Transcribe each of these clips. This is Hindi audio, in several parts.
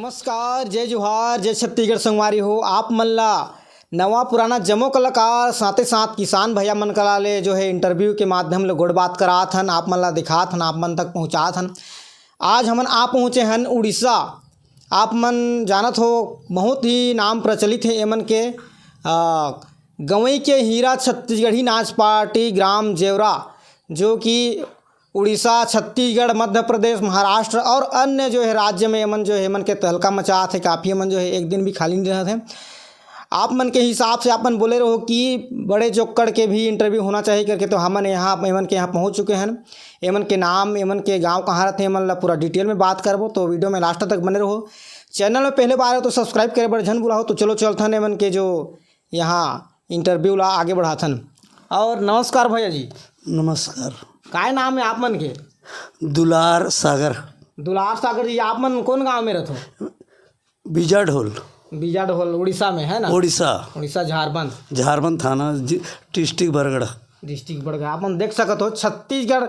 नमस्कार, जय जोहार, जय छत्तीसगढ़ संगवारी हो। आप मन ला नवा पुराना जमो कलाकार साथे साथ किसान भैया मन कला ले जो है इंटरव्यू के माध्यम ले गोड़ बात करात हन, आप मन ला दिखात हन, आप मन तक पहुँचात हन। आज हमन आप पहुँचे हन उड़ीसा। आप मन जानत हो बहुत ही नाम प्रचलित है एमन के गवई के हीरा छत्तीसगढ़ी नाच पार्टी ग्राम जेवरा, जो कि उड़ीसा, छत्तीसगढ़, मध्य प्रदेश, महाराष्ट्र और अन्य जो है राज्य में एमन जो है एमन के तहलका मचात है। काफ़ी एमन जो है एक दिन भी खाली नहीं रहते हैं। आप मन के हिसाब से आप मन बोले रहो कि बड़े जोक्कड़ के भी इंटरव्यू होना चाहिए करके, तो हमन यहाँ एमन के यहाँ पहुँच चुके हैं। एमन के नाम, एमन के गांव कहाँ रहते हैं, एमन ला पूरा डिटेल में बात करबो, तो वीडियो में लास्ट तक बने रहो। चैनल में पहले बार हो तो सब्सक्राइब करे बड़े झन बुलाओ। तो चलो चलथन एमन के जो यहाँ इंटरव्यू ला आगे बढ़ाथन। और नमस्कार भैया जी। नमस्कार। काय नाम है आप मन के? दुलार सागर। दुलार सागर जी, आप मन कौन गांव में रहते हो? बीजाढोल। बीजाढोल उड़ीसा में है ना? उड़ीसा झारबंद थाना डिस्ट्रिक्ट बरगढ़। डिस्ट्रिक्ट बरगढ़। आप मन देख सकत हो छत्तीसगढ़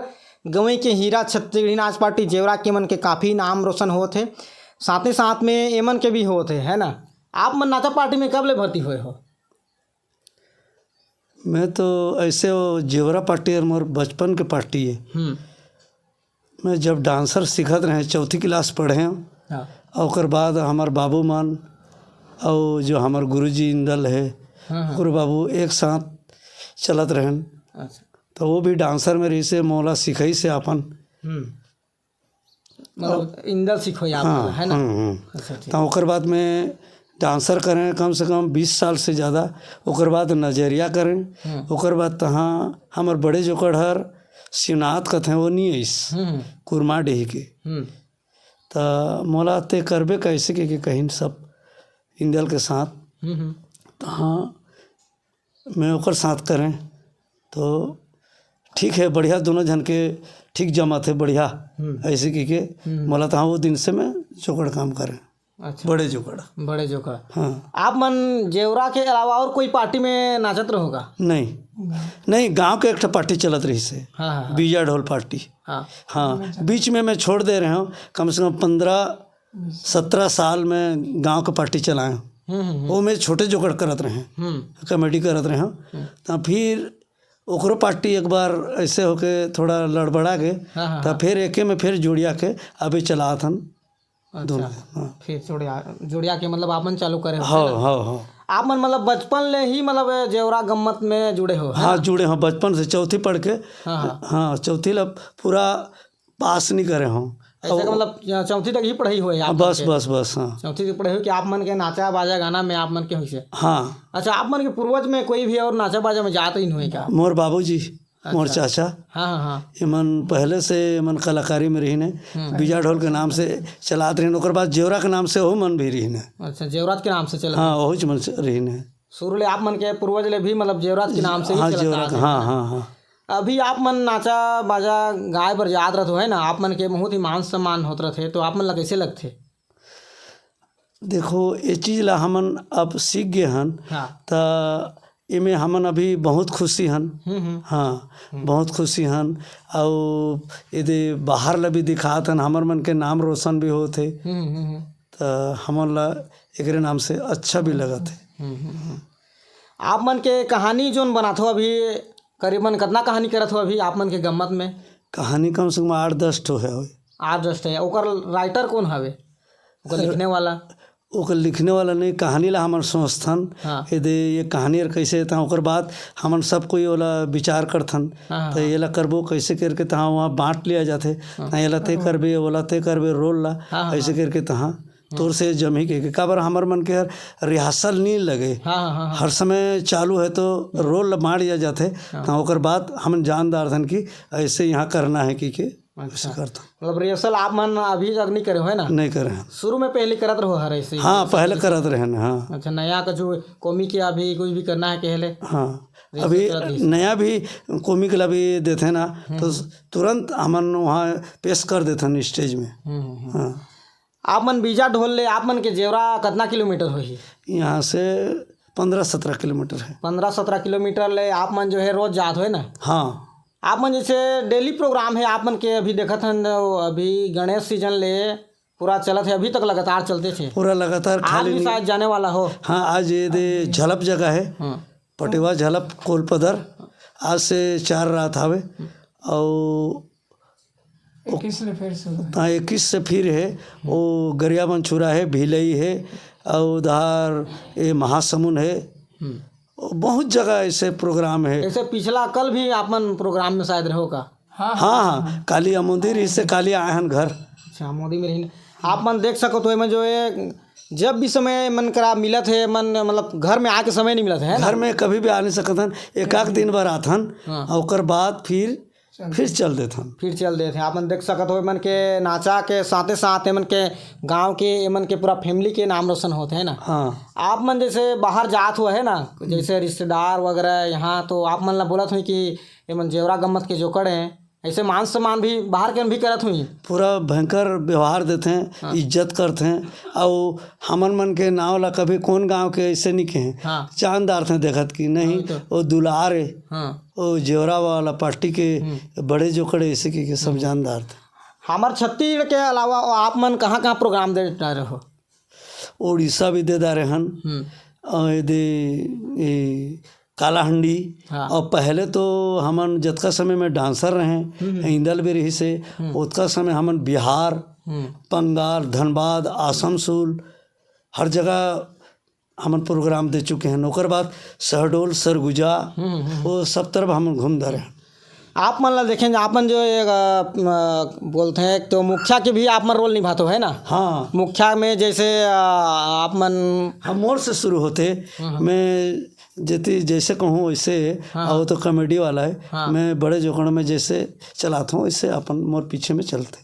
गवई के हीरा छत्तीसगढ़ी नाच पार्टी जेवरा के मन के काफ़ी नाम रोशन होते है, साथ ही साथ में एमन के भी होते है ना। आप मन नाचा पार्टी में कब ले भर्ती हुए हो? मैं तो ऐसे वो जेवरा पार्टी और मोर बचपन के पार्टी है। मैं जब डांसर सीखत रहे, चौथी क्लास पढ़े हैं। हाँ। और ओकर बाद हमार बाबू मान और जो हमार गुरुजी इंदल है, गुरु बाबू एक साथ चलत रहन। अच्छा। तो वो भी डांसर में रही से मोला सिखाई से अपन मतलब इंदल सीखो आप है ना? अच्छा, ठीक। तो ओकर बाद में डांसर करें कम से कम 20 साल से ज़्यादा। ओकर बाद नजरिया करें। ओकर बाद तहाँ हमार बड़े जोकड़ हर शिवनाथ कथे वो नहीं आइस कुरमा डेही के। तो मोला ते करबे कैसे के कहीं सब इंदल के साथ तहाँ मैं ओकर साथ करें तो ठीक है, बढ़िया दोनों जन के ठीक जमा थे बढ़िया ऐसे के मोला तहाँ वो दिन से मैं जोकड़ काम करें। अच्छा। बड़े जोकड़। हाँ। आप मन जेवरा के अलावा और कोई पार्टी में नाचत रहोगा? नहीं, गांव के एक पार्टी चलत रही से। हाँ। बीजाढोल पार्टी। हाँ, बीच में मैं छोड़ दे रहे हूँ। कम से कम 15-17 साल में गांव का पार्टी चलाए। वो में छोटे जोकड़ करत रहे, कॉमेडी करत रहे हूँ। तो फिर ओकरो पार्टी एक बार ऐसे होके थोड़ा लड़बड़ा के तो फिर एके में फिर जोड़िया के अभी चलात हन। अच्छा। फिर जोड़िया के मतलब आप मन चालू करे हो? हाँ। आप मन मतलब बचपन ले ही मतलब जेवरा गम्मत में जुड़े हो? हाँ, जुड़े हो बचपन से, चौथी पढ़ के। हाँ, चौथी ला पूरा पास नहीं करे हूँ। ऐसे का मतलब चौथी तक ही पढ़ाई हुई है आप? बस। हाँ, चौथी तक पढ़े हो कि आप मन के नाचा बाजा गाना में आप मन के हुई? हाँ। अच्छा, आप मन के पूर्वज में कोई भी और नाचा बाजा में जाते ही हुए क्या? मोर बाबूजी। अच्छा। मोर चाचा। हाँ। एमन पहले से एमन कलाकारी में रही ने, बीजाढोल के नाम से चलात रही। ओकर बाद जेवरा के नाम से वो मन भी रही ने। अच्छा, जेवरात के नाम से चला? हाँ, वही मन रही ने शुरू ले। आप मन के पूर्वज ले भी मतलब जेवरात के नाम से ही चलता? हाँ। अभी आप मन नाचा बाजा गाय पर याद रहते है ना, आप मन के बहुत ही मान सम्मान होते रहते, तो आप मन ला कैसे लगते? देखो, ये चीज़ ला हमन अब सीख गए हन। तो इमें हमन अभी बहुत खुशी हन। हाँ, बहुत खुशी हन। और यदि बाहर ला भी दिखात हन, हमर मन के नाम रोशन भी होते। तो हमन ला एकरे नाम से अच्छा भी लगत है। आप मन के कहानी जोन बनात हो अभी, करीबन कितना कहानी करत हो अभी आप मन के गम्मत में? कहानी कम से कम 8-10 ठो है। 8-10 है। ओकर राइटर कौन हवे? ओकर लिखने वाला? ओकर लिखने वाला नहीं, कहानी ला हमन सोचथन। यदि ये कहानी कैसे था, ओकर बाद हमन सब कोई वाला विचार करथन। तो ये ला करबो कैसे करके तहाँ वहाँ बांट लिया जाते। ये ला ते करबे, ओला ते करबे, रोल ला ऐसे करके तहाँ तोर से जमी के काबर हमर मन के रिहर्सल नहीं लगे। हर समय चालू है तो रोल बांट दिया जाते। तो ओकर बाद हम जानदार थन कि ऐसे यहाँ करना है कि अच्छा करता। मतलब रिहर्सल आप मन अभी तक नहीं करे हो है ना? नहीं करे हैं। शुरू में पहले करत रहो हर ऐसे? हाँ, पहले करत रहे हैं। हाँ। अच्छा, नया का जो कॉमिक या अभी कुछ भी करना है कहले? हाँ, अभी नया भी कॉमिक ला भी देते ना, तो तुरंत हमन वहाँ पेश कर देते हैं स्टेज में। हाँ। आप मन बीजाढोल ले आप मन के जेवरा कितना किलोमीटर होही? यहाँ से 15-17 किलोमीटर है। 15-17 किलोमीटर ले आप मन जो है रोज जात हो ना? हाँ। आप मन जैसे डेली प्रोग्राम है आप मन के अभी देखत हन, अभी गणेश सीजन ले पूरा चलत है अभी तक लगातार चलते थे। पूरा लगातार आज खाली भी नहीं। शायद जाने वाला हो। हाँ, आज ये दे झलप जगह है, पटेवा झलप कोलपदर, आज से 4 रात हवे और 21 से फिर है वो गरिया मंछूरा है, भिलई है और उधर ये महासमुंद है, बहुत जगह ऐसे प्रोग्राम है। ऐसे पिछला कल भी आपन प्रोग्राम में शायद रहो का। हाँ, काली मंदिर, इससे काली आए हन घर। अच्छा, मोदी में रही आप मन देख सको तो जो है जब भी समय मन करा मिलत है, मन मतलब घर में आके समय नहीं मिलत है ना? घर में कभी भी आ नहीं सकतन, एक दिन भर आथन और ओकर बाद फिर चल देथन। फिर चल देते आप मन देख सकत हो मन के नाचा के साथे साथ एमन के गांव के एमन के पूरा फैमिली के नाम रोशन होते है ना। हाँ, आप मन जैसे बाहर जात हुआ है ना, जैसे रिश्तेदार वगैरह यहाँ, तो आप मन ला बोलत हुई कि एमन जेवरा गम्मत के जोकड़ हैं, ऐसे मान सम्मान भी बाहर के भी करत हुई। पूरा भयंकर व्यवहार देते हैं, इज्जत करते हैं और हमन मन के नाव ला कभी कौन गांव के ऐसे नहीं कहें। हाँ। चांदार थे देखत की नहीं, वो दुलार है, वो जेवरा वाला पार्टी के बड़े जोकड़े ऐसे के सब जानदार थे। हमार छत्तीसगढ़ के अलावा आप मन कहाँ कहाँ प्रोग्राम दे रहे हो? उड़ीसा भी दे दारे हन और ये कालाहंडी। हाँ। और पहले तो हमन जतका समय में डांसर रहे, इंदल भी रही से, उतका समय हमन बिहार, बंगाल, धनबाद, आसनसोल हर जगह हमन प्रोग्राम दे चुके हैं। ओकर बाद शहडोल, सरगुजा, वो सब तरफ हमन घूम दे रहे हैं। आप मन ला देखें आपन जो बोलते हैं तो मुखिया के भी आप मन रोल निभाते हो है ना? हाँ, मुखिया में जैसे आप मन हम मोर से शुरू होते, मैं जैसे कहूँ वैसे, और तो कॉमेडी वाला है, मैं बड़े जोकड़ों में जैसे चलाता हूँ वैसे अपन मोर पीछे में चलते,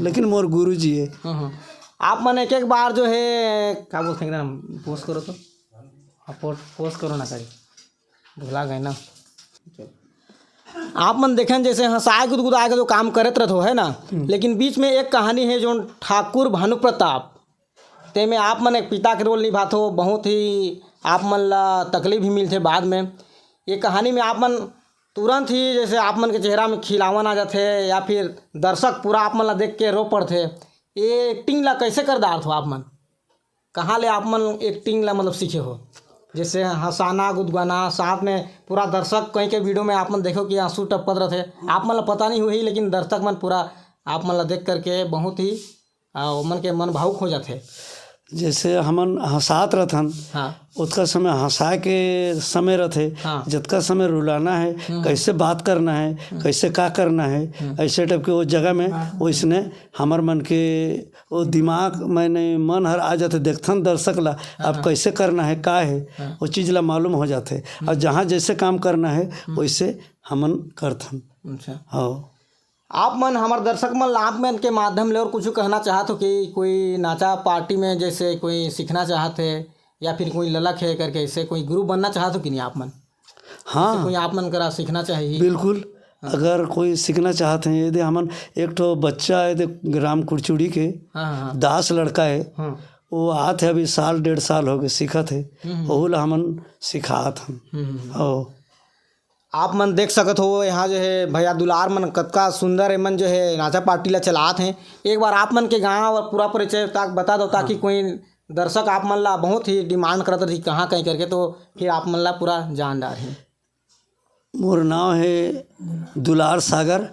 लेकिन मोर गुरु जी है। आप मन एक बार जो है क्या बोलते हैं ना, पोस्ट करो तो पोस्ट करो ना, करी भुला गए ना। आप मन देखें जैसे हंसाए गुदगुदाए के जो काम करत रहते हो है ना, लेकिन बीच में एक कहानी है जो ठाकुर भानु प्रताप, ते में आप मन एक पिता के रोल निभाते हो, बहुत ही आप मन ला तकलीफ भी मिलते बाद में। ये कहानी में आप मन तुरंत ही जैसे आप मन के चेहरा में खिलावन आ जाते या फिर दर्शक पूरा आप मन ला देख के रो पड़ते। ये एक्टिंग ला कैसे कर डालते हो आप मन? कहाँ ले आप मन एक्टिंग ला मतलब सीखे हो? जैसे हंसाना गुदगुदाना, साथ में पूरा दर्शक कहीं के वीडियो में आप मन देखो कि आंसू टपकत रहते, आप मन ला पता नहीं हुई, लेकिन दर्शक मन पूरा आप मन ला देख करके बहुत ही मन के मन भावुक हो जाते। जैसे हमन हंसात रहथन, हाँ। उतका समय हंसा के समय रहते, हाँ। जितका समय रुलाना है, कैसे बात करना है, कैसे का करना है, ऐसे टाइप के वो जगह में वैसने हमार मन के वो दिमाग मैंने मन हर आ जाते, देखथन दर्शक ला अब कैसे करना है, का है, वो चीज़ ला मालूम हो जाते, और जहाँ जैसे काम करना है वैसे हमन करथन। अच्छा, हाँ। आप मन हमारे दर्शक मन आप मन के माध्यम ले और कुछ कहना चाहते हो कि कोई नाचा पार्टी में जैसे कोई सीखना चाहते है या फिर कोई ललक है करके ऐसे कोई गुरु बनना चाहते हो कि नहीं आप मन? हाँ, कोई आप मन करा सीखना चाहिए? बिल्कुल। अगर कोई सीखना चाहते हैं, यदि हमन एक ठो बच्चा है ग्राम कुड़चुड़ी के, हाँ। दास लड़का है, हाँ। वो आते अभी 1.5 साल हो गए सीखत है, वही ला हमन सिखात हम। और आप मन देख सकत हो यहाँ जो है भैया दुलार मन कतका सुंदर मन जो है नाचा पार्टी ला चलात हैं। एक बार आप मन के गाँव और पूरा परिचय तक बता दो ताकि कोई दर्शक आप मन ला बहुत ही डिमांड करत रही कहाँ कहीं करके, तो फिर आप मन ला पूरा जान डाल है। मोर नाम है दुलार सागर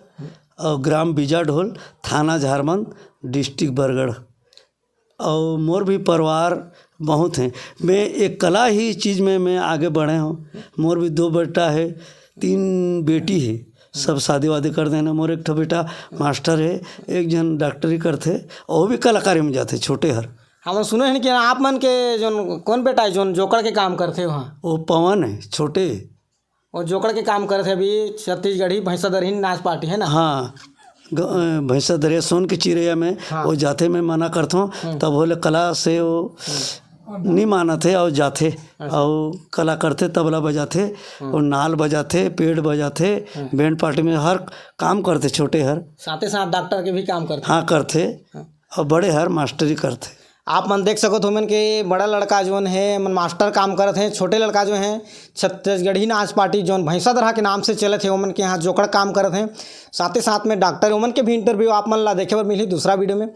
और ग्राम बीजा ढोल, थाना झारमंद, डिस्ट्रिक्ट बरगढ़, और मोर भी परिवार बहुत हैं। मैं एक कला ही चीज़ में मैं आगे बढ़े हूँ। मोर भी 2 बेटा है, 3 बेटी है, सब शादी वादी कर देना। मोर एक ठो बेटा मास्टर है, एक जन डॉक्टरी करते और वो भी कलाकारी में जाते छोटे हर। हम सुने हैं कि आप मन के जो कौन बेटा है जो जोकड़ के काम करते वहाँ? वो पवन है छोटे, और जोकड़ के काम करते अभी छत्तीसगढ़ी भैंसादरही नाच पार्टी है ना? हाँ, भैंसा दरिया सोन के चिड़ैया में वो जाते मैं मना करता हूँ, तब बोले कला से वो नहीं माना थे और जाते और कला करते, तबला बजाते और नाल बजाते, पेड़ बजाते, बैंड पार्टी में हर काम करते छोटे हर। साथ ही साथ डॉक्टर के भी काम करते? हाँ करते, और बड़े हर मास्टरी करते। आप मन देख सको तो मन के बड़ा लड़का जोन है मन मास्टर काम करते हैं, छोटे लड़का जो हैं छत्तीसगढ़ी नाच पार्टी जोन भैंसादरहा के नाम से चलत है ओमन के यहाँ जोकड़ काम करते हैं। साथ ही साथ में डॉक्टर ओमन के भी इंटरव्यू आप मन ला देखे बर मिली दूसरा वीडियो में।